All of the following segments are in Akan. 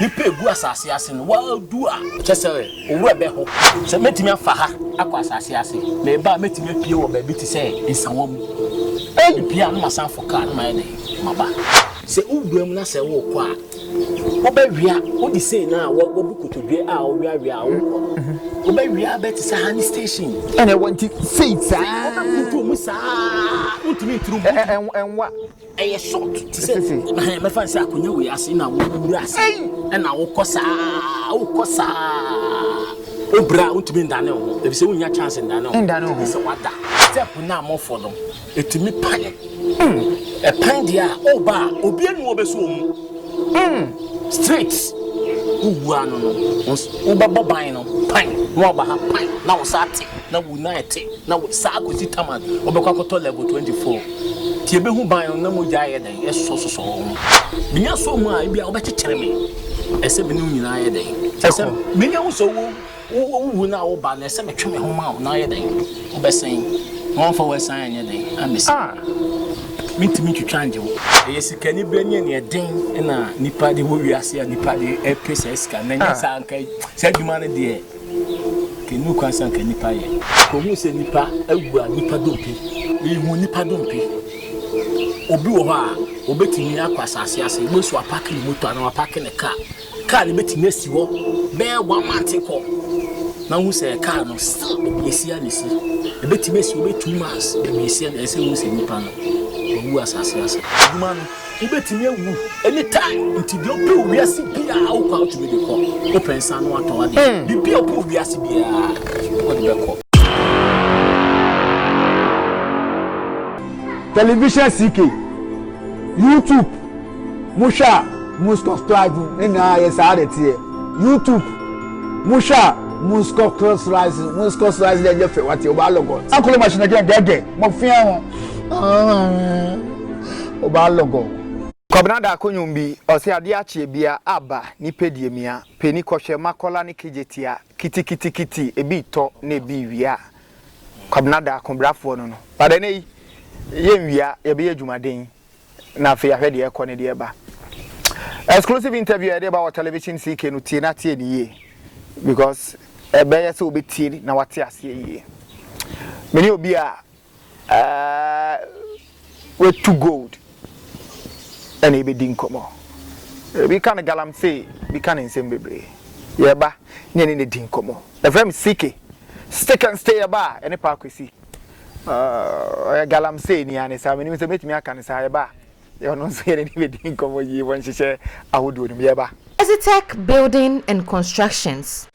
nipa egu asase ase no wa du a kyese owura be ho se metimi afa ha akwa asase ase me ba metimi apie wo ba bi ti se nsanwam pia no masanfo ka no ma maba se uduam na se wo kwa wo ba wia wo di sei na wo bukotodwe a wo wia wo ba wia be ti se hani station and I want to say sa wo musa utumi trum enwa eye short ti se na me fan se akonya we ase na wo wura ase e na wo kosa obra utumi ndane ho e bi se wonya chance ndane ho se wada step na mo for them etumi pan e pan dia oba obi anu obeso mu straight uwa no wo baba ban no pan wo ba ha pan na wo sate na wo night na wo sa akosi taman obekwa koto level 24 ti ebe hu ban na mo jaye den e so minya so mu a bia obekekere me ese bi no nyina ye den ese minya wo so wo na wo ba na ese metwe me ho ma na ye den obesen won for we san ye den amesi mitimi twitwanje wo eyesikani branye ne den na nipa de wo wiase a nipa de e pesa eska na nya sa anka sa dwuma ne de kenu kwansa anka nipa ye ko hu se nipa agua nipa dompi hu nipa dompi obi wo ha obetimi akwasa ase mo so apake ni motor na apake ne car ni betimi asi wo be 1 month ko na hu se car no still be esi anesi ebetimi asi obe 2 months be esi anesi hu se nipa no owu asase duma no ubetimi ewu anytime nti de ope wiase bia awukwa otu be de ko open san no ato ade bibia ope wiase bia o de be ko television CK YouTube musha subscribe na yes adete YouTube musha subscribe le je fe wati o ba logo akole machine gege mo fian ho o ba logo Kobnada akonyumbi osi ade ache bia aba ni pediemia peni kohwe makola ni kijetia kiti ebi to na ebi wia Kobnada akombrafo no bade nei yenwia ye be adwumaden na afi ahwede e kone de ba exclusive interview ede ba television CK no tie na tie ni ye because ebe ye se obi tie na wate ase ye meni obi a we to gold and e be din komo we can galam say we can nsem bebre ye ba nyene ne din komo the frame CK stick and stay aba ene pa kwesi galam say ni ane sa meni metimi aka ne sa ye ba ye no so ye ne be din komo yi won hyehyɛ ahodo ni ye ba EZTEC Building and Constructions.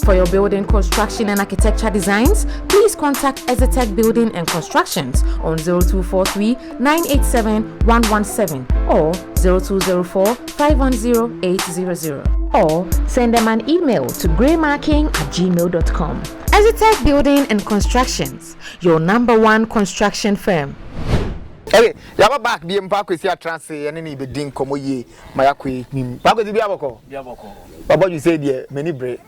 For your building construction and architecture designs, please contact EZTEC Building and Constructions on 0243 987 117 or 0204 510 800 or send them an email to greymarking@gmail.com. EZTEC Building and Constructions, your #1 construction firm. Hey, yaba back bi mpa kwesi atranse ene ni be din komo ye mayakwe nim. Pa kwesi bi aboko. Baba you say there many bre.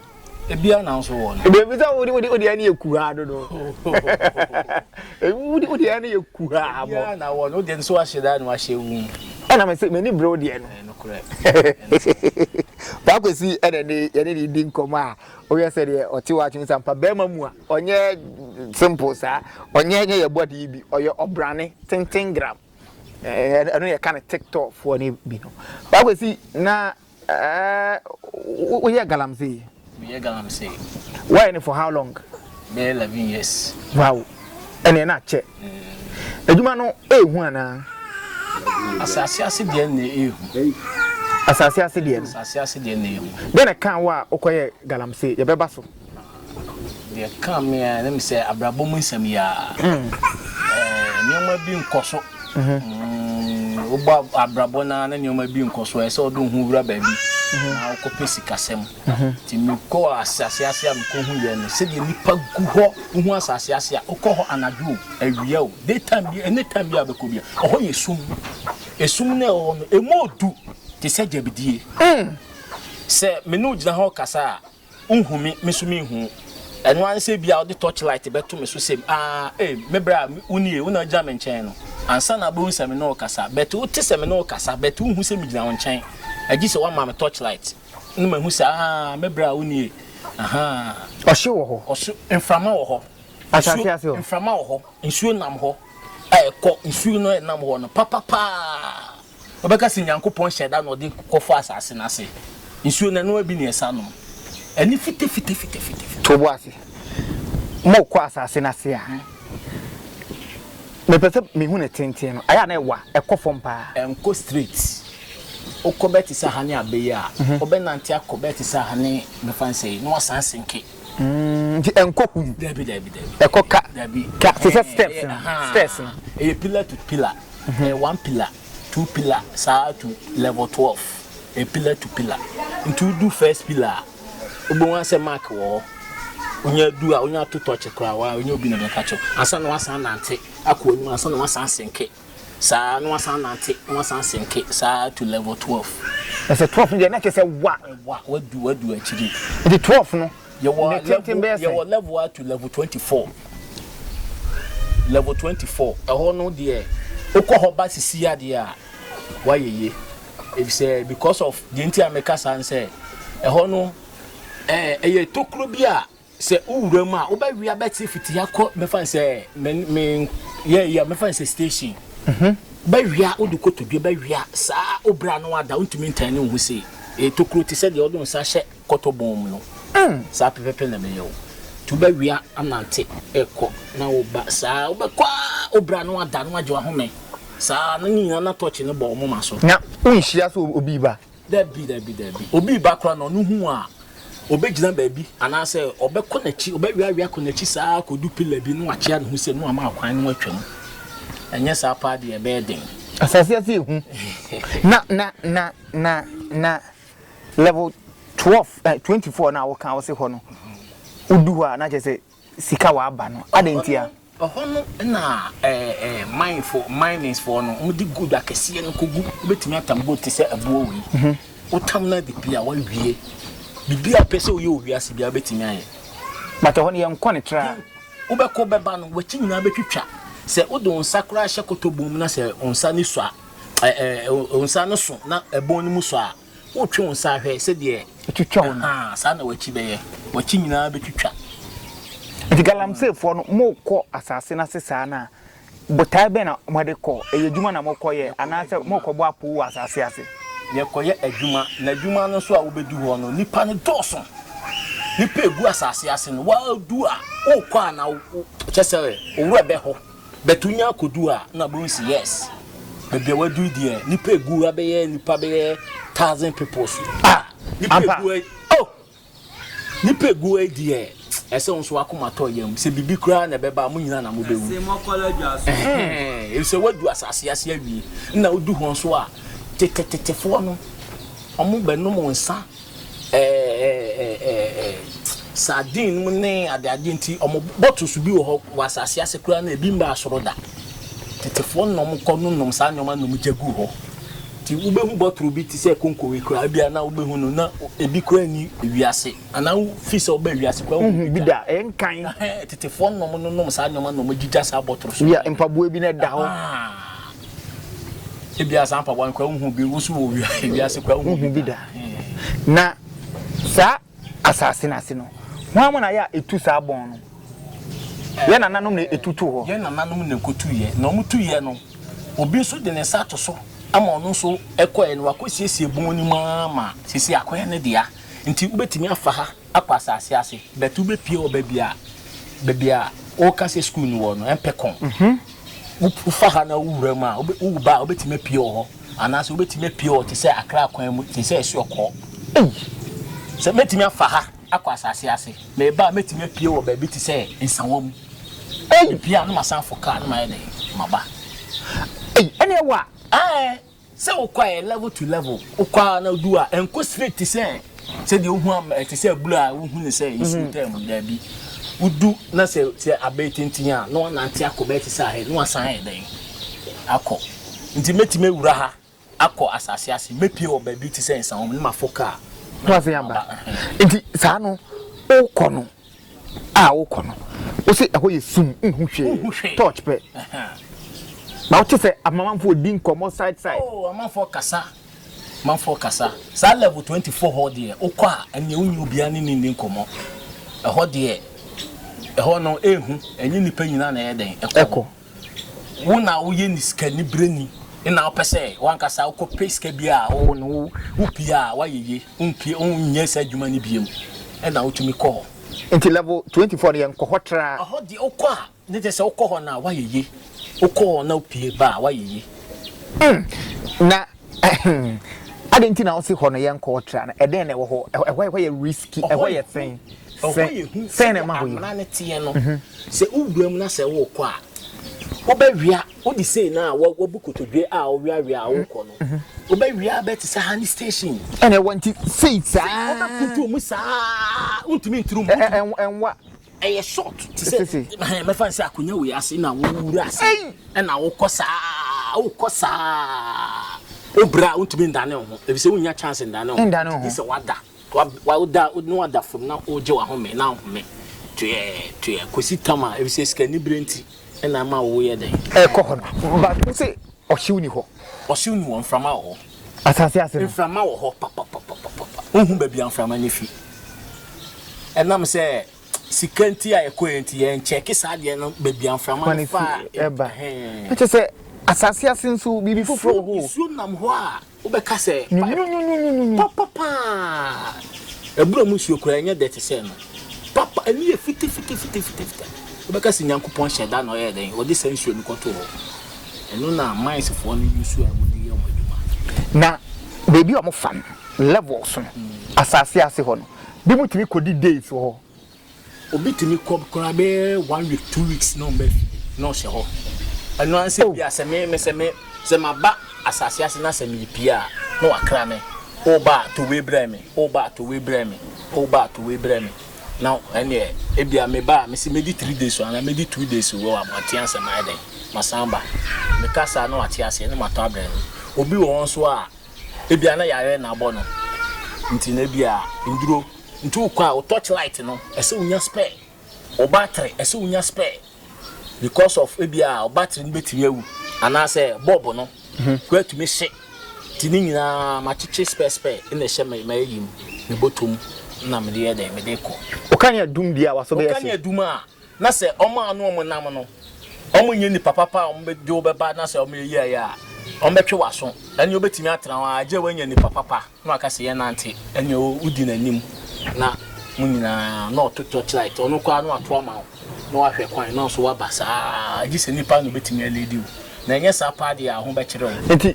Ebia na nso wo no. Ebi za odi ani eku ha do do. Odi ani eku ha bo. Ya na wo no de nso aheda na ahye wu. Ana me say many bre odi eno. No correct. Pa kwesi ene ni din komo a o ye say de oti wa twin sampa be ma mu a onye simple sa onye ye body bi oye obrane 10 gram. Eno ye kan TikTok for ni bi no. Pa kwesi na o ye galamse. Say. Why and for how long? 11 years. Wow. And na che. Aduma no hu ana. Asase ase de na ehu. Asase ase de. Asase ase de na ehu. Then kan wa okoye galamse ye beba so. De kan me a let me say abrabo mu nsam ya. Nyoma bi nkoso. Oba abrabo na nyoma bi nkoso e se odo hu wura ba bi. Na okopesi kasem ti mi ko asase ase am ko hu ye no se de nipa gu ho hu asase ase a okọ ho anadwo awia o daytime bi anytime bi abeko bi ho yesum esum na o no emodu ti se jabidie se me no gina ho kasa unhumi mesumi hu and one say be out the torchlight beto me so say me bra unie una German chen no ansa na bo nsem no kasa beto wo tesem no kasa beto hu se me gina won chen agi se one ma torchlight no ma hu se me bra unie aha ohye wo ho oso enframa wo ho asase ase ho enframa wo ho nsuo nam ho ko nsuo no nam ho no papa obeka se nyankopon hyeda no de kofo asase na se nsuo na no abi ne esa no eni fite to bo ase mo kwa asase na se a me pese me hu ne tenten no aya na ewa ekofo mpa enko street okobeti sa hane abeya obenanti akobeti sa hane me fancy no asansenke enko hu debi ekoka debi ka steps e pillar to pillar one pillar two pillar sa to level 12 a pillar to pillar into do first pillar obo wan say mark wo onya du a onya to touch kra wa onya obi na be ka cho asa no asan nante akọ onu asa no asan senke sa no asan nante no asan senke sa to level 12 that's a 12 dey na ke say wadu achiri the 12 no you level 1 to level 24 level 24 ehọ no dey okọ hoba sisi ade a wayeye if say because of the anti america san say ehọ no eye tokro bi a se uwura mu a oba wi abeti fiti yakọ me fan say me me fan say station ba wi a odukoto bi ba wi a sa obra no ada untumi ntan ne hu say tokro ti se de odun sa hye kotobom no sa pepepe na me yo to ba wi a anante ekọ na oba sa obekwa obra no ada no agye ahome sa na nyina na touch ne bo mo maso na unhia so obi ba debi obi ba kra no no hu a obegina baabi anase obekọ nachi obewi awia kọ nachi saa kodu pillar bi no achia no hu se no ama akwan no atwam enye saa pa de ebeden asase ase hu na level 12 24 na wo kan wo se ho no udu ha na je se sika wa aba no adentia ohono na miners for no mudi good akese no kogu betimi atambo te se abuo wi utam na de bia wa wie bibia pese oye owiase bia betimi aye but ho ne yankɔ ne tra ubekɔ beba no wachi nyina betwitwa se odon sakura hye kotobom na se onsa ni so a onsa no so na ebon ni mu so a wotwe onsa hwe se de twitwa ho na sa na wachi beye wachi nyina betwitwa enti galamsey fo no mo kɔ asase na sesa na botai be na mo de kɔ eyedwuma na mo kɔ ye anase mo kɔ bo apo asase ase ye kɔ ye adwuma na adwuma no so a wobedu ho no nipa ne doso nipa egu asase ase no wa du a o kɔ na chese owura be ho betunya kodu a na bo nsi yes bebia wadu die nipa egu abeye nipa be 1000 people nipa egu die ese onso akoma to yam se bibi kura na beba mu nyina na mo bewu se mo college aso se wadu asase ase awie na odu ho so a tetetefo no omo benu mo nsa sardine mu ne ade nti omo bottles bi wo ho wasase ase kura na ebi mba asoro da tetefo no mo kɔ no nom sa nyoma no mo jagu ho ti ubehu bottle bi ti se konkowe kura bia na ubehu no na ebi kura ni ewiase ana fi se oba ewiase kura bi da enkan tetefo no mo nom sa nyoma no mo gija sa bottle so ya mpaboa bi na da ho ebia sa mpaboa kura hu bi wo so wo ewiase kura hu bi da na sa asase na se no ho na ya etu sa bon no ye na nanom na etutu ho ye na nanom na kotu ye na omutu ye no obi so de ne sa to so ama ono so ekoye no akosiesie bon ni mama sisi akoye ne dia nti ubetimi afa ha akwasa ase betu be pie obabia o kase school ni wo no empekon ufa ha na wura ma uba obetimi pie ho anase obetimi pie o te se akra akwan mu te se esi okọ se metimi afa ha akwasa ase me ba metimi pie wo ba bi te se nsanwom pie no masan for car no ma ene maba ene wa se ukwa level to level ukwa na du a enko straight ti se de ohu am ti se bula ohu ne se isi tem da bi udu na se abetintin a no na anti akobeti sa he no asan he den akọ nti metime wura ha akọ asase ase mepie o ba bi ti se nsan o ma foka no asan yamba nti sa no ukọ no a wo kono wo se ɛhɔ yɛ sum nhu hwe torch pe na wo te sɛ amamanfo din komo side oh amanfo kasa sa level 24 ho de okɔ a ene unyi obia ne ni komo ɛhɔ de ɛhɔ no ehu enyi nipa nyina na yɛ den ɛkɔ wo na wo yɛ ni skani breni ina opese wankasa wo peska bia wo no wo pia wa yeye unpie unyɛ sa adwuma ni biem ɛna wotumi kɔ until level 24 yɛ nkɔ hotra ɛhɔ de okɔ a ne te sɛ okɔ hɔ na wa yeye okɔ na opie ba wa yeye na adenti na wo se hɔ no yɛ nkɔ hotra na ɛden na ɛwɔ hɔ ɛhɔ yɛ risky ɛhɔ yɛ sen na ma hɔ na ne tie no sɛ uwuram na sɛ wo kɔ a obewia odi say na wo bukotodwe a owia wo kɔ no obewia bet say hani station and I want to say sa obakutu mu sa untimi nturu mu enwa eye short to say me fan say akonya we ase na wo wura ase e na wo kɔ sa obra untimi ndane ho e bi say unya chance ndane ho bi say wada no wada from na oje wa ho me na ho me to ye kosi tama e bi say skani brenti na ma wo ye den kɔ hɔ no ba say ɔhyew ni hɔ won from ho asase ase from ho papa ohun ba bia from ani fi enam say sikanti a ekoyenti ye check sa de no ba bia from ani fa eba ɛte sɛ asase ase nso bibi foforo ho su nam ho a wo be ka sɛ papa eburo mu su okura nya de te sɛ no papa ani ye fiti obeka si nyankopon hyeda no ye den odi sansuo ni kɔto ho eno na mines fo no yusu a wodi ye wadwuma na baby o mo fan levels no asase ase ho no bi mutimi kodi days ho obi timi kora be 1 week 2 weeks no be no hye ho eno an se bia se me se maba asase ase na se me pia no wakra me oba to we breme now ene ebia me ba me si medi 3 days so and medi 2 days wo amatian se my den masamba me kasa no atiase ne mato abren obi won so a ebia na yare na abo no nti na bia nduro nti ukwa o touch light no ese unya spare o battery ese unya spare because of ebia o battery no betimi awu ana se bulb no kwa tumi hye tini nyina ma chiche spare ina hye ma yim ne botom na me de dey me de ko o kan ya dum bia wa so be o kan ya dum a na se omo anu omo nam no omo nye ni papa omo be de obeba na se omo ye ya omo betwe waso ene obetimi atran wa age wanya ni papa na aka se ye nante ene udi nanim na munyina na ototo light onu kwa anu ato ama na wa hwe kwan na so wa basa agi se nipa no betimi aledi na enye sa pa de a ho be kire o enti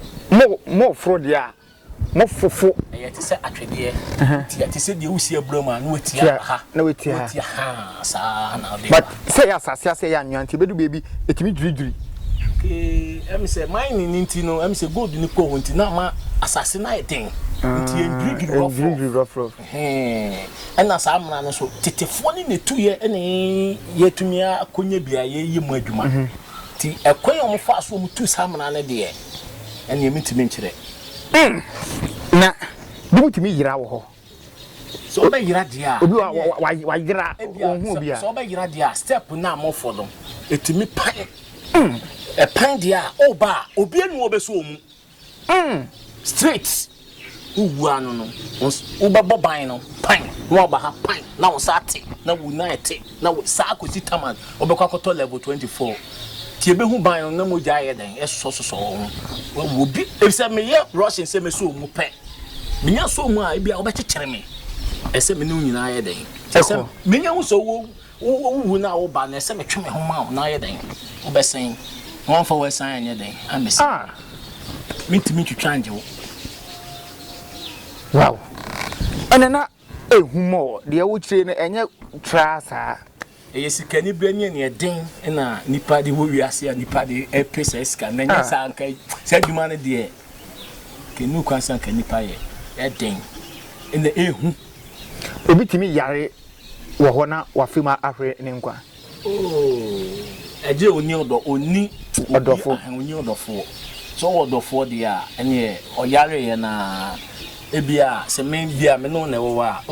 mo fraud ya mo fofo e ti se atwede ti se de usi abrama na wetia ha na wetia ha sa na de but say asase ase ya nwanti bedu baby etimi dwidwiri em say mine ni nti no em say gold ni ko ho nti na ma asase na eden nti en rough na sa amna no so tetefo ni ne tuye ene yetumi akonya bia ye mu adwuma ti ekwan o mo fa so mo tu sa amna ne de ene yemitimi nkire na bimutimi yira wo ho so be yira dia obi wa yira ohun obi a so be yira dia step na mo for them etimi pan pan dia oba obi enu obeso omu straight uwu anu no ubabo ban no pan no oba ha pan na wo sate na wu na ete na wo sa akosi taman obekwa akoto level 24 ti ebe hu ban no na mo ja ye den eso wo bi ese me ye rush se me so mu pe minya so mu a e bia obekekere me ese me no nyina ye den ese minya hu so wo na wo ba na ese me twe me ho ma na ye den obesen won for we san ye den amesi mitimi twitwa anje wo wow anana ehumo de wo kire no enye trasa sikani brani ne den na nipa de wo wiase a nipa de pesa sika na nya sa anka sa dwuma ne de kenu kwansa anka nipa ye den ene ehu obitimi yare wo ho na wafima ahwe ne nkwa eje oni odofo so odofo de a ene oyare ye na ebia se men bia me no na wo wa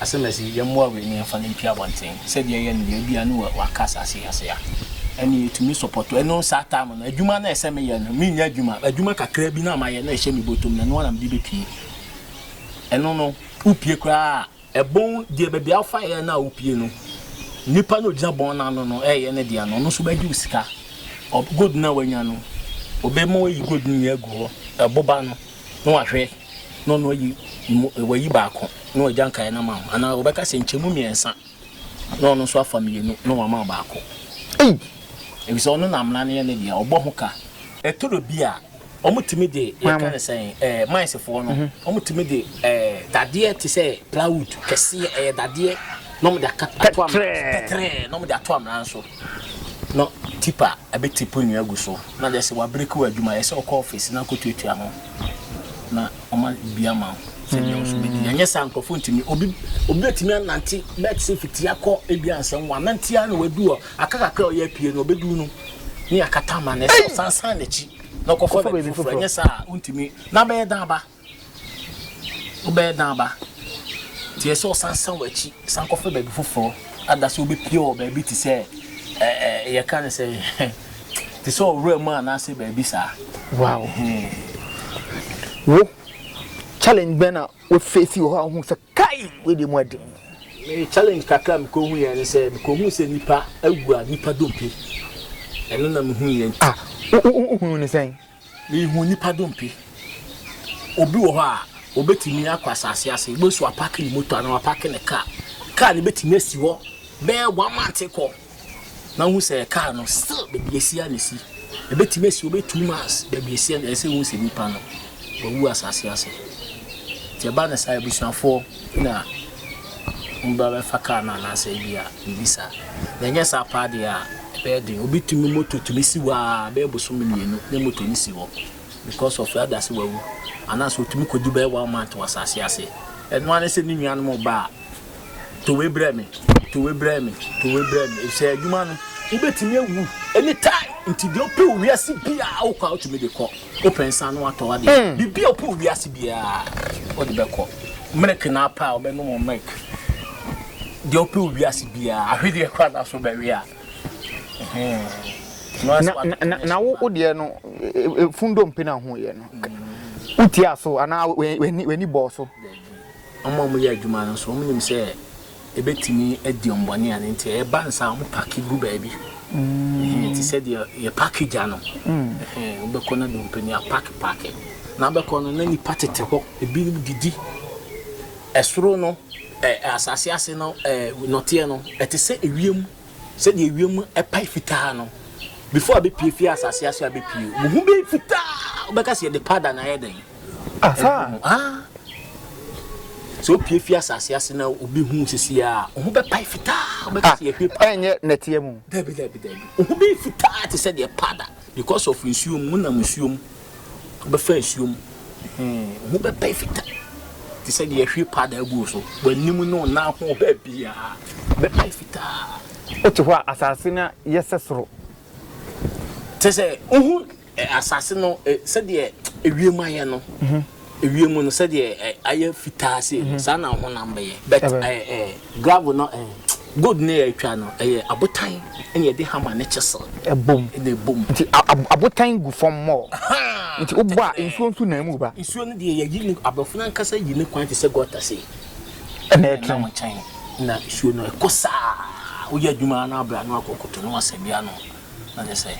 asemesi ye mo we ni fa ni pia bonten said ye ne bia no wa kasa ase ya ani to me support eno sa time no adwuma na ese me ye no me nya adwuma kakra bi na ma ye na ehye me botom na no na me bepie eno no upie kra ebon de bebia afa ye na upie no nipa no gina bon na no ye ne dia no so ba di usika good na wanya no obemo yi good ni agu eboba no no ahwe no yi wayi baako no janka na ma ana obeka se nchemu miensa no so afa mienu no wa ma baako e bi so no na mna ne dia obo ho ka etoro bi a omutimi de e kan say mindful no omutimi de dade te say plywood kese dade no mo da katwa tetre no mo da to amran so no tipa abetipo nyu aguso na de se wa break wa adwuma ye se o office na kotuatua ho na oma bia ma se de o so be di anya sankofo ntimi obi betimi ananti bet se fiti akọ ebia ansem wa nantia na wadu akakaka o ye pie no obedu no ni akata ma na se sansan na chi na kofo be fu anya sa ntimi na be dan ba obe dan ba tie so sansan wa chi sankofo be fufu ada so obi pie o be bi ti se you can say this all real man I say baby sir. Wow. Wo challenge bena we face you how who say kai we dey more me challenge kakra me ko hu ye ne say me ko hu say nipa agua nipa dompe eno na me hu ye hu ne say me hu nipa dompe obi wo ha obetimi akwasa ase gbo so park ni motor na park ne car ne betimi asi wo be 1 month ko na hu say car no still be biesia ne si e betime si obe 2 months be biesia na say hu say nipa no wu asase ase ti ba na sai busuafo na mbaba faka na say bia bibisa na nya sa pa dia be de obi tumi moto tumi si wa be boso mienu na moto ni si wo because of that that's wu ana so tumi kodi be 1 month wasase ase eno ane se ni nwan mo ba to we breme e say adwuma no ubetimi awu anytime nti de ope wiase bia awka otumi de ko open san no ato ade bibia ope wiase bia o de be ko milk na pa o be no mo milk de ope wiase bia ahwede kwa na so be wi a na wo de no fundo mpena ho ye no utia so ana weni boso omo mo ye adwuma no so mo nim say ebetimi edi ombone ane nti e ba nsa mo pack gu baabi ti said your package ano obeko na dompeni a pack na obeko no na ni patete ho ebi didi esoro no asase ase no note no ete se ewiem se de ewiem e pai fitaa no before be pie fi asase ase be pie mo hu be fitaa obeka se de pada na yeden so pie fi asase na obi hu sisi a ohu be pai fita obeka se ehwe pa enye netie mu dabi ohu be fita te se de pada because of nsuom mu na nsuom be fa nsuom ohu be pai fita te se de ehwe pada agu so banim no na ho ba bia be pai fita otu ho asase na yesesoro te se ohu asase no se de ewiem aye no ewiem no se de aye fita se sa na ho na mbe but gravel no good na atwa no abotan ene ye de hammer ne chisel ebom nti abotan gu from more nti oba nsuo nsu na mu ba nsuo no de ye yini abofuna nkasa yini kwanti se gota se na etwa na nsuo no ekosa oye adwuma na abra no akokoto no asabia no na de say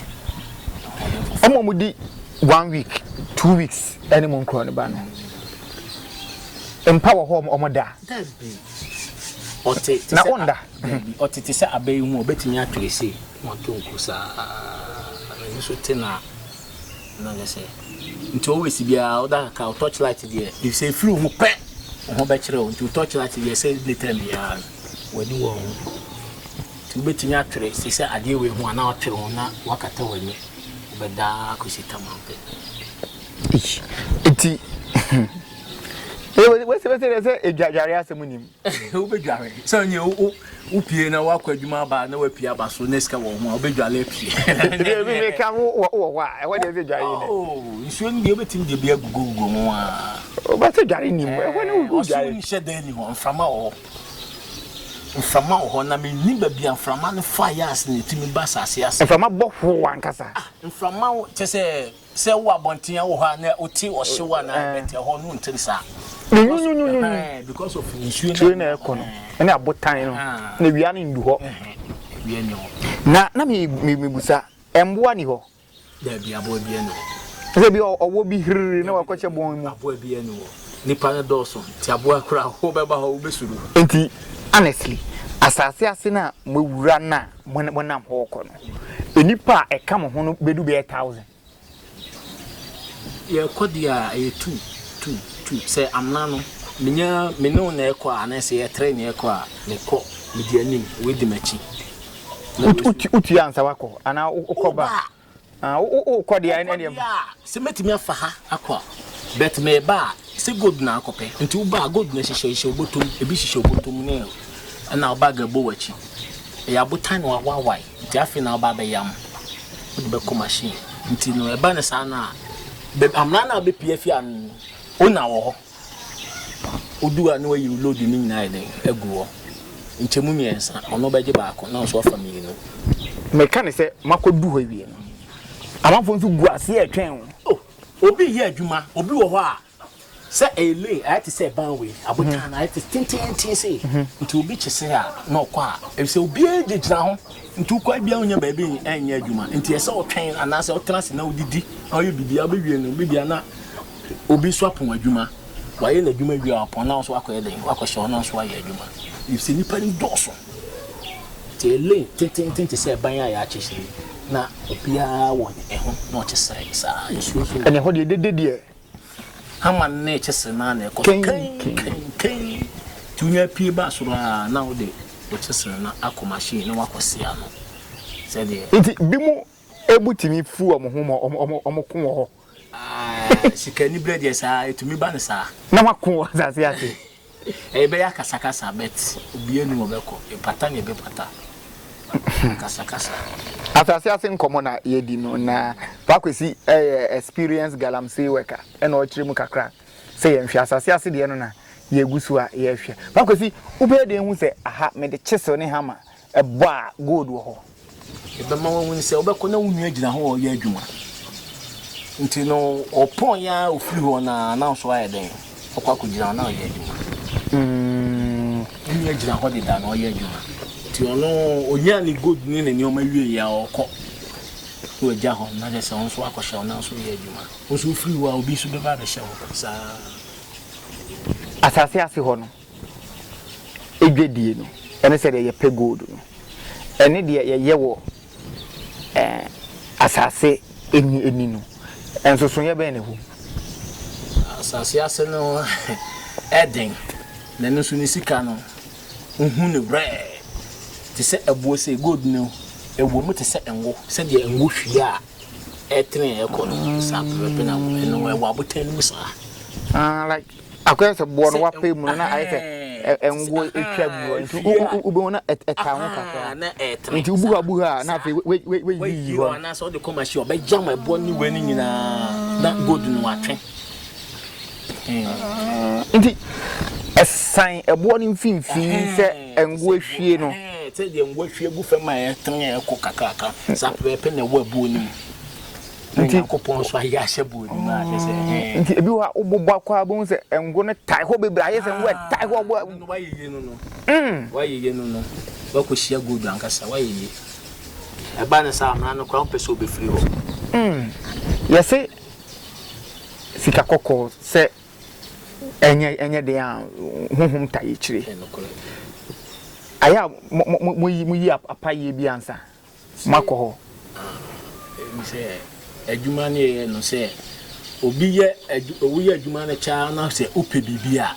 omomudi 1 week 2 weeks any mon kro ne ba no empower home omoda ote na onda ote te se abai hu obetimi atwese motonku sa na so te na le say nti always bia oda ka torchlight there if say flu mu pe ho be kire o nti torchlight there say later bia wani wo nti obetimi atwese se ade we hu ana otwe ho na wakata wani obeda kusita mampe iti we say ejajare asemunim obedware so nye upie na wakwa adwuma ba na wapia ba so neska wo ho obedwale pie me ka wo e we dey dware ni oh nsuo ni obetim de bia gugu mo a o ba se dware ni mo e we na wo dware ni she dan ni ho mframa wo mframa ho na me ni ba bia mframa no fire as ne timi ba asase ase mframa bɔ ho wankasa mframa te se wo abonten wo ha na oti ohyewa na bete ho no ntiri sa because of insurance na ekɔ no ene abotan no na wia ne ndu hɔ wia ne ho na me busa emboa ni hɔ da bia bo bia no se bi owo bi hiriri na wakɔche bon mu aboa bia no nipa na dɔso ti aboa kra ho bɛba ho besuru enti honestly asase ase na mawura na monam ho kɔ no enipa eka mo ho no bedu be 1000 ye kɔdi a 2 say amna no menu na ekɔ a na se ye train ekɔ a ne kɔ medi anim we di machi utu ya nsa wakɔ ana ukɔba ukɔdi ya ene se metimi afa ha akɔ bet me ba se good na akɔpɛ nti u ba good na hyehyɛ obotom ebi hyehyɛ obotom ne na oba gabo wachi ya botan wa wawai nti afi na oba be yam odi be ko machine nti no e ba ne sa na amna na be pf an ona wo odu a na wayi load ni nyina ile egu wo nchemu miensa ono be je ba ko na so family no me kan se makodu ho wie no amafo nso gu ase etwen wo obi ye adwuma obi wo ho a se ele I had to say banwe abotan I had to tintin say nti obi chese a na okɔ a e se obi e gina ho nti ukɔ bia onya ba bi enya adwuma nti e se otwen anase otrase na odidi oyo bibia obewie no bibia na obi so apon adwuma waye na adwuma wi apon na so akɔ eden akɔ na so aye adwuma if se nipa ni doso ti ele tintin say ban ya chese na obia wɔ ho na o chese sa nsuo ene ho de Hama ne chese na na ko kai tunya pie ba so na wo de o chese na akọ machine na wakosia no se de nti bi mu ebutimi fu omo ho ko ho sikani bread esa etumi ba ne sa na makọ asase ase e be ya kasakasa bet obi enu obeko e pata ne be pata kasakasa asase ase nkomo na yedi no na bakwesi experience galamsey worker ena o chire mu kakra say yemhwe asase ase de no na yegusu a yehwe bakwesi ube de hu se aha me de chisel ne hammer ebo a gold wo ho e be ma won se obeko na wunu agina ho o ye adwuma nti no opon ya ofiri ho na so aye den okwa ko gina na o ye adwuma wunu agina ho de da na o ye adwuma ti ono onya ni gold ni na oma wie ya okọ o ja ho na je se onso akọhye na so ye adwuma onso free wa obi so be ba be hye ho sa asase ase ho no edwedie no ene se de ye pe gold no ene de ye wo asase eni no enso so ye be ne ho asase ase no eden na no so ni sika no hu ne bre ti se ebuo se gold no ewo mu ti se enwo se de enwo hwie a etre ekọ no sa pe na no ewo abotan mu sa like akwese bo no wape mu na aye se enwo etwa bu nti ube na eta ho kakra na etre nti ubuha na afi we yi ho na so de commercial obe jam ebo ni we ni nyina na gold no atwe nti esan ebo ni mfimfin se enwo hwie no se de ngwa hwie gu fema e tren e ko kakaka sa pepe na wo abu ni nti akopon so aye ahye bu ni ma se nti ebi wa obobwa kwa bo se engo ne tai ho bebra aye se ngwa tai ho bo wa yeye no wa yeye no wa ko hia gold ankasa wa yeye e ba na sa na no kwa peso be free ho yese sika kokko se enye de a honhom tai chire aya mo yi apaye bi ansa makọ ho mi se adwuma ne no se obi ye adwuma ne cha na se ope bibia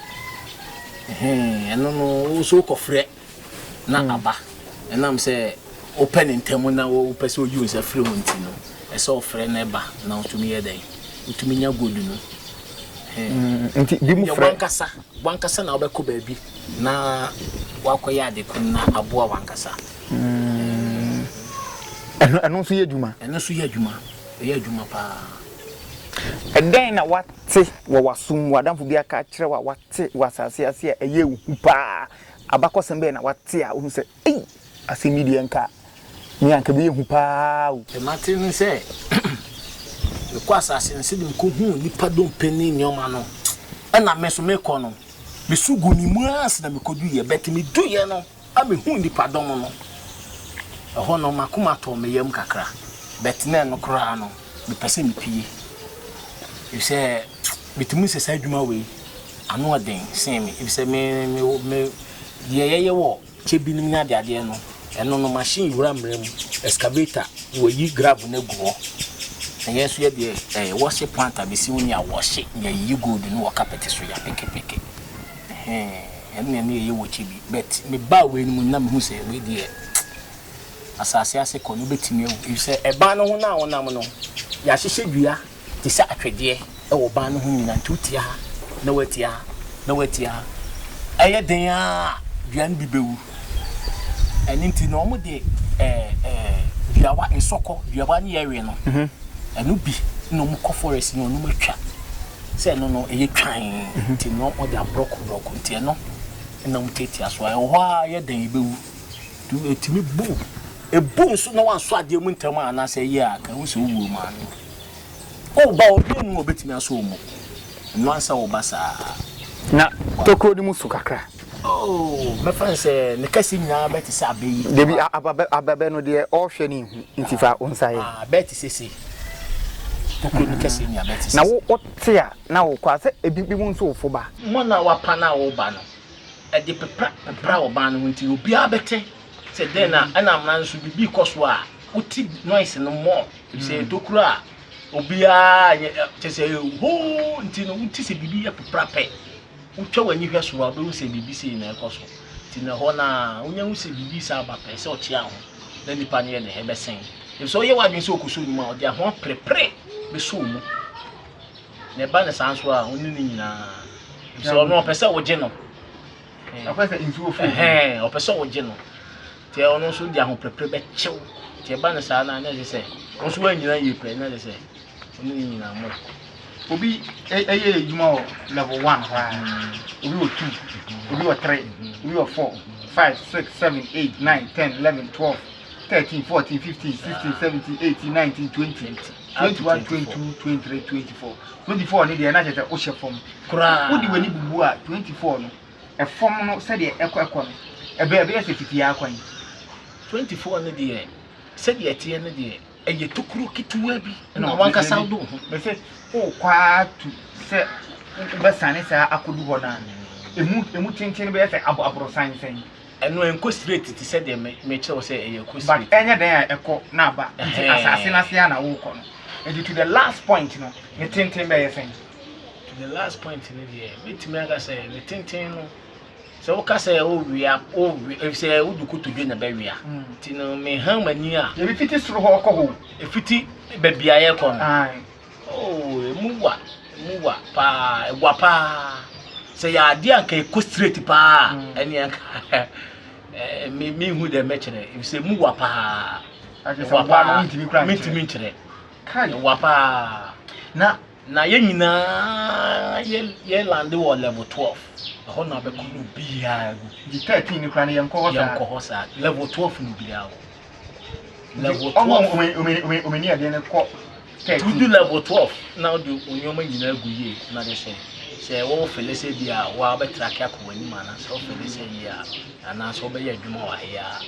eno no so kofre na aba enam se open ntem na wo pese o use free monti no e se ofre na eba na otumi ye den otumi nya godu no nti bi mu frɛ wankasa na obekọ baabi na wakoya de kunna aboa wankasa eno so ye adwuma ye adwuma pa eden na wate wo wasum wadamfo bi aka kire wa wate wasase ase eye hu pa abakɔsɛm bɛ na wate a wohu sɛ ei asɛm die nka me anka bi hu paa o Martin say the kwasase nse dem ko hu nipa dom pani nyoma no na me so me kɔ no me sugu ni mu as na me kodu ye bet me du ye no a me hu nipa dom no ɛhɔ no makoma to me yam kakra bet na no kra no me pese me pie you say bitimu se sa adwuma we ano aden sen me you say me ye wo chebi nim nya ade no eno no machine wura mrem excavator wo yi grab na go and yes we dey wash plant abisi woni a wash nya yi gold no wo carpet so ya peke ene ne ye wo chebi bet me ba we ni mu na me hu se we dey asase ase ko no betimi ewu you say eba no ho na wonam no ya hyehye dua ti sa atwede e wo ba no ho nyina tutia na watia aye den a dua no bi bewu eni nti no mo de duawa nsoko duawa ne yewe no enu bi no mo ko forest no no matwa se no eye twan nti no mo de abroko nti no na mo teti aso ayo ho a ye den bewu tu etimi bu ebu so no wan so ade mu ntam ana se ye aka wo se wuwo ma no o ba obi mu obetimi aso mu no ansa wo basa na tokro di mu su kakra oh me fan say ne kasi nyina beti sa abeyi debi ababe no de o hwe ni nti fa onsaye beti sisi tokro ne kasi nyina beti na wo te a na wo kwa se ebibi mu nso ofo ba mo na wa pa na wo ba no e de pepra wo ba no nti obi abete se den na ana amran so bibi koso a uti noise no mo se tokro a obi a chese ho nti no uti se bibi ya pepra pe utwa wani hwe so abe se bibi se na ekoso ti na ho na onya hu se bibi sa ba pe se ochi aho na nipa ne ne hebe sen e so ye wadwen se okuso ni ma odi aho prepare be so mu ne ba ne sanso a oni ni nyina so no pese wo je no apese insuo fu o pese wo je no ti e ono so di aho prepare be chew ti e ba ne sa na na se o so wa nyina ye pre na se oni ni nyina mo obi eye ejuma o level 1 ha obi o 2 obi o 3 obi o 4 5 6 7 8 9 10 11 12 13 14 15 16 17 18 19 20 21 22 23 24 24 ni de na chete o shefom kura odi wani bubu a 24 no e fom no se de ekọ no ebe ya se fiti ya akwan 24 ni de se de etie ni de eye tokuru kituwa bi na wanka saudo be se o kwa tu se be sane sa akodu ho na emu chenchen be se abro san eno enko straight ti se de me che o se eye ko straight but enya den a ekọ na ba asase na se na wo ko no and to the last point no me tenten be yesen to the last point ni de metimi aga se me tenten no se wo ka se o wia if se wo du kutu na ba wia ti no me han mani a ye bi fiti suru ho ko ho e fiti ba bia ye ko no ai oh muwa pa egwa pa se ya ade anka ko straight pa eni anka me hu de mechere if se muwa pa egwa pa mitimi kire kai egwa pa na ye nyina ye land wo level 12 ho na be kunu bia di 13 ni kran ye nko hosa level 12 ni bia level 12 omeni ade ne ko to do level 12 now do onyoma nyina guye na de se wo fele se bia wa be track akowani mana so fele se ya ana so be ya adwuma wa ya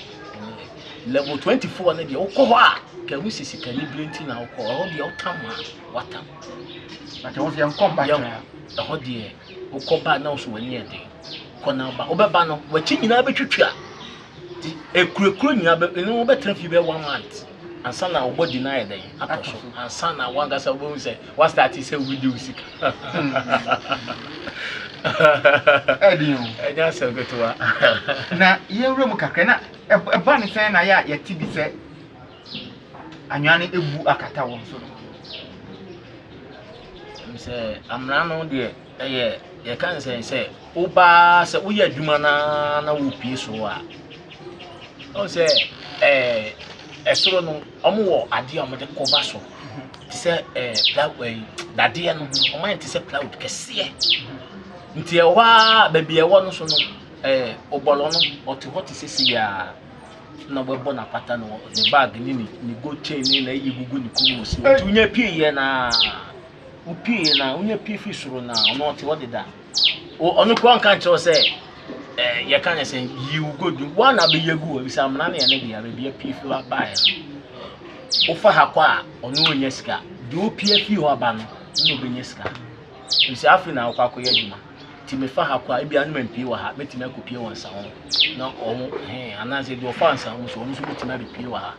level 24 na de okọ a ka hu sisika ni blenti na okọ ho de otama watam ate wo yan komba ya ho de okọ ba na so wani ede ko na ba obeba no wachi nyina betwetwa ti ekurekuro nyina be no be trafi be 1 month ansa na obo deny den atoso ansa na wangasa obo say what start say video sika edin enya se gotowa na ye wrem kakra na eba ne sen na ya tibi se anwane ebu akata won so no se amra no de ye kan say oba se wo ya adwuma na wo pie so a o se esoro no omo ade omo de cover so ti se ploud dade no omo ti se ploud kese nti e wa ba bia wo no so no obolo no ote hot sisi ya na webo na pata no the bag ni go chain ni na yigugu ni kumu si unye pie ye na upie na unye pie fi suru na ono ote what da ono kwa kan che say ye kan say you go do one abi yegu abi sam na na ye na dia pie fi wa ba ya ofa ha kwa ono onye sika do pie fi ho aba no no benye sika nsi afi na akwa ko ye djuma ti me fa ha kwa ebi anu mpi wa ha metime akopie won sa ho na omo anase do fa nsa ho so omo so metime abipie wa ha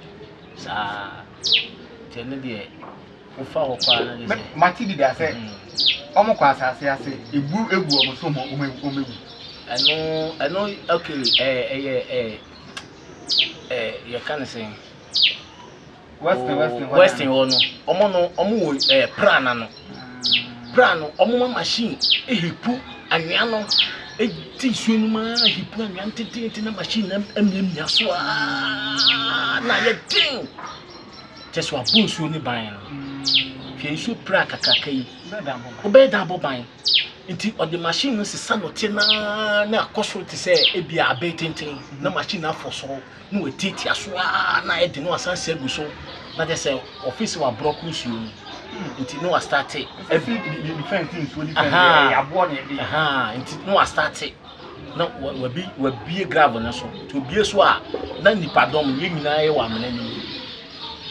sa tene de ofa ho kwa na de mati bi da se omo kwa asase ase egu omo so mo omegu eno okay you can say western ono omo prana no prano omo machine ehipu anwea no eti suenuma ehipu anwea tete na machine emia so na ye tin teso abonsu ni ban no hwe nsu pra kakaka yi obeda boban nti o de machine no sisa no te na akoso te se ebia abetenten na machine afosoro na wetiti aso na edi no asan se gu so na de se office wa broken su nti no wa start every different things so different abo na dey nti no wa start na wa bie gravel na so to bie so a na nipadom ye nyina ye wa amena ni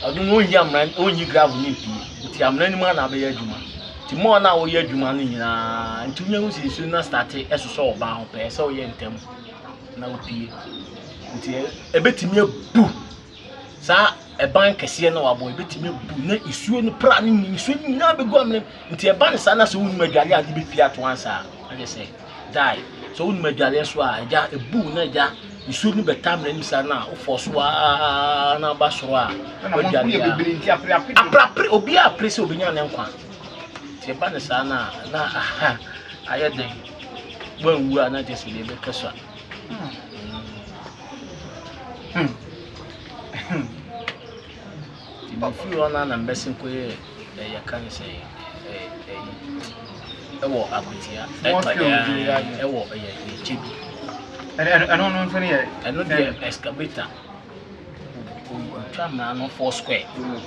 adu no yi amena onyi gravel ni pie nti amena ni ma na be ya adwuma nti mo na wo ye adwuma ni nyina nti nya hu si na start esoso oba ho pe se wo ye ntem na wo pie nti ebetimi abu sa eban kese na wabo ebetimi bu na isuo no pra ni isuo ni na be go amne nti eban sa na so wonu madwale ade be fia to ansa ade say die so wonu madwale so a ja ebu na ja isuo ni betamre ni sa na ofo so na ba so a madwale apra obi a prese obenya na nkwa nti eban sa na ayede wanwu a na je so le be kasa If you are not messing with you can say, ewo akutia, ewo chibi. I don't know for here. I know the excavator. Try no 4 square.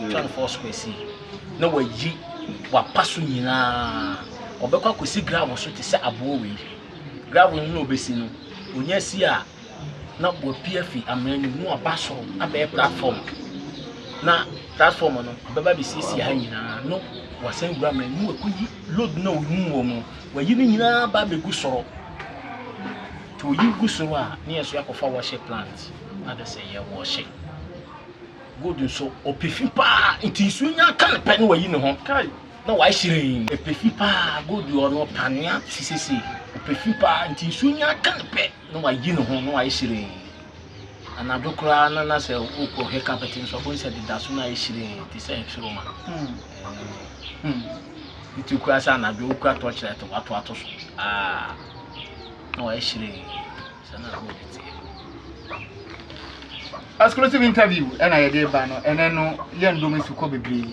Try 4 square see. No way ji wa pasu nyina. Obekwa kwesi gravel so te se abowe. Gravel no obesi no. Onya si a na bo PF amani no abaso abe platform. Na platform no baba bi sisi ha nyina no wasan gura ma nu akuyi load na ohu wo mu wa yi nyina ba be gu soro to yi gu soro a ne yeso yakofa wash plant na de say ye wash good so opefi pa nti nya kan pe ne wa yi ne ho kai na wa hyirin epefi pa good ono panea sisi opefi pa nti nya kan pe na wa yi ne ho na wa hyirin ana dokura na se uko he carpeting so bon se de daso na ehire ti se ehiroma itu kwa sa na do ukwa to chire to ato so no ehire sana go ti exclusive interview and I dey ba no ene no ye ndo me suko bebre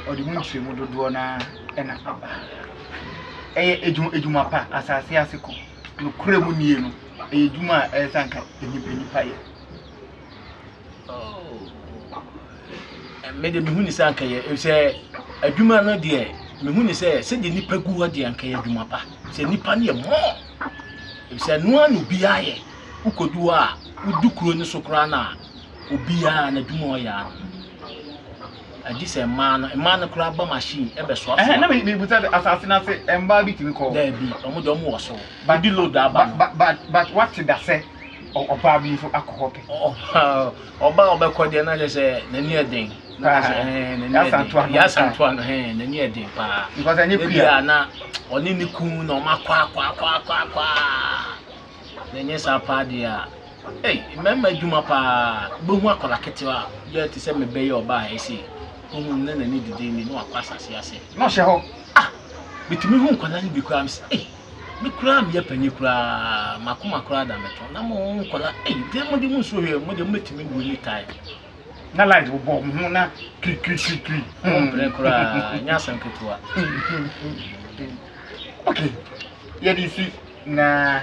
odi mu ntwe mu dodo na ena aba ejuma pa asase aseko no kure mu nie no ejuma sanka enipa ye me de me huni sanka ye se adwuma no de me huni se de nipa gu hodi anka ye adwuma pa se nipa ne mo se no anu bia ye ukodu a udukuro ni sokra na obia na adwuma ya adi se man kura ba machine e be so aso na me buta asase na se emba bi timi ko da bi omo do mo wo so bi load aba but what did I say oba bi fo akohope oba obekọ de na je se nani eden ya santuan nani eden pa because any prayer na oni ni kun na o makwa nanye sa pa dia memma djuma pa bohu akola ketewa ya ti se mebe ye oba esi ohun na nani dide ni no akwasase ase no hye ho bitimi hu nkola ni bikura am se mi kura mi yapani kura makoma kura da meto na mo nkola de mo di mu so hwe mo de metimi gu ni tai na light wo bom hu na kri pre kura nya san ketewa okay ye di si na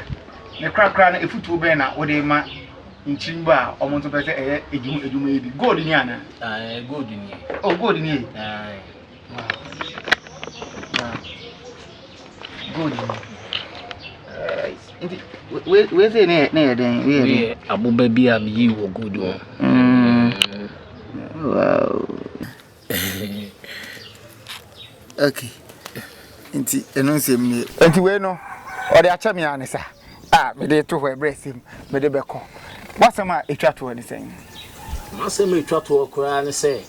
ne krakra na efutu be na wo de ma nchimba omonto pese ejuma ebi gold ni ana gold ni oh gold ni gold ni we say ne den we aboba bi am yi wo gold wo wow okay enti enonse mne enti we no ode acha me anisa me de to ho bresim me de beko wasama etwa to ni sen masema etwa to kura ne se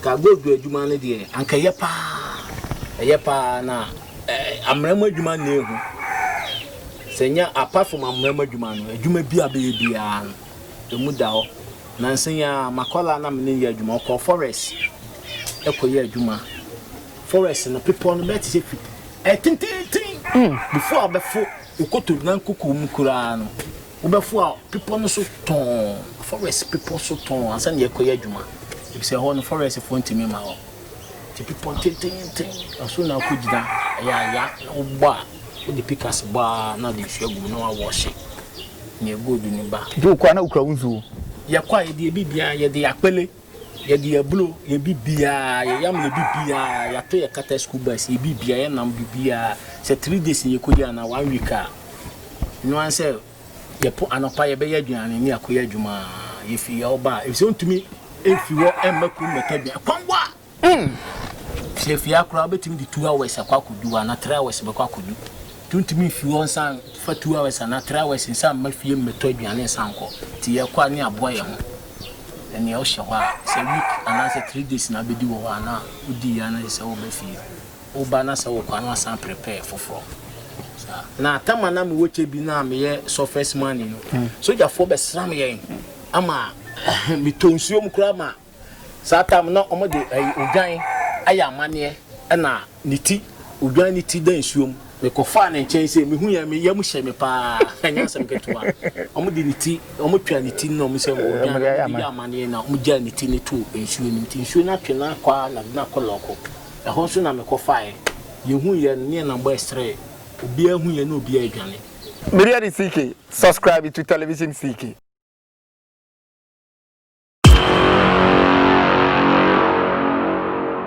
ka godu adwuma ne de anka yepa na amrama adwuma na ehu senya apart from amrama adwuma no adwuma bia be bia emu da ho na nsenya makola na me ne adwuma ko forest ekoye adwuma forest na people no bet say tintin before abefo ukoto na nkuku mukura no ubefo a people no so ton forest people so ton ansa na ekoye adwuma if say ho no forest fo ntimi ma ho ti people tintin aso na akugida ya ugba the pickers ba na de hwegu na wa wash ne godu ni ba du kwa na ukra unzu ya kwa ye de bibia ye de akpele ye de blue ye bibia ye yam le bibia ya to ye kata school bus ye bibia ye nam bibia se 3 days ye kodia na 1 week a no answer ye po anopa ye be ye adwuane ni akoya adwuma ye fi ye oba e se ontumi e fi wo emaku metadwa kwanwa se fi akura betimi di 2 hours akwakodu na 3 hours be kwakodu tuntumi fi wo nsan fa 2 hours na 3 hours nsan ma fi metadwa nsan ko ti ye kwa ni aboa ye ho and you shall say week and I 3 days na be do na udi ya na say wo be fi oba na say wo kwa na san prepare for na tama na me woche bi na me ye surface money no so ja for be sram ye ama mi tonsuo m kura ma satam na omo de odwan aya amane na niti odwan niti dan suom me ko fa na nchen se me hu ya me yam hye me pa anya sam ketua omo de niti omo twa niti na omo se odwan ya amane na omo ja niti ne to ensuo ni nti ensuo na twa na kwa na koloko ho so na me ko fa ye hu ye ne na boy stray obi ahu ye na obi adwane Miriam CK subscribe to television CK